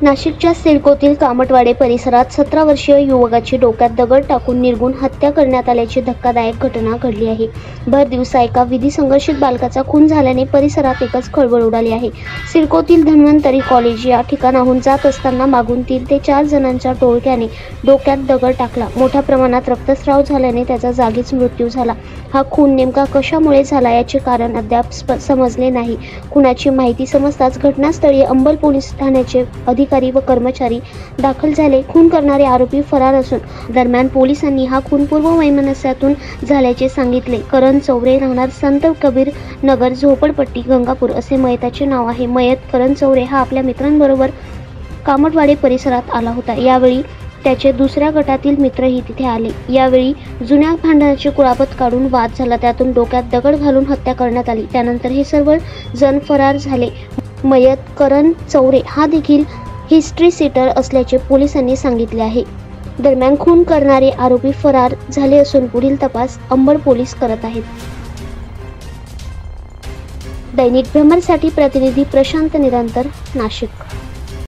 नाशिकच्या सिडकोतील कामटवाडे परिसरात 17 वर्षीय युवकाची डोक्यात दगड टाकून निर्घृण हत्या करण्यात आल्याची धक्कादायक घटना घडली आहे। भर दिवसा एका विधी संघर्षित बालकाचा खून झाल्याने परिसरात एकच खळबळ उडाली आहे। सिडकोतील धन्वंतरी कॉलेज या ठिकाणाहून जात असताना मागून 3 ते 4 जणांच्या टोळक्याने डोक्यात दगड टाकला। मोठ्या प्रमाणात रक्तस्राव झाल्याने त्याचा जागीच मृत्यू झाला। हा खून नेमका कशामुळे झाला याचे कारण अद्याप समजले नाही। खुनाची माहिती समजताच घटनास्थळी अंबल पोलीस ठाण्याचे अधिकारी व कर्मचारी दाखल झाले। खून करणारे आरोपी फरार असून दरम्यान पोलिसांनी हा खून पूर्व वैमनस्यातून झाल्याचे सांगितले। करण चौरे राहणार संत कबीर नगर झोपडपट्टी गंगापूर असे मयताचे नाव आहे। मयत करण चौरे हा आपल्या मित्रांबरोबर कामटवाडे परिसरात आला होता। यावेळी त्याचे दुसऱ्या गटातील मित्रही तिथे आले। यावेळी जुन्या भांडणाची कुळापत काढून वाद झाला, त्यातून डोक्यात दगड घालून हत्या करण्यात आली। त्यानंतर हे सर्व जण फरार झाले। मयत करण चौरे हा देखील हिस्ट्री सीटर असल्याचे पोलिसांनी सांगितले आहे। दरम्यान खून करणारे आरोपी फरार झाले असून पुढील तपास अंबड पोलीस करत आहेत। दैनिक भ्रमरसाठी प्रतिनिधी प्रशांत निरंतर, नाशिक।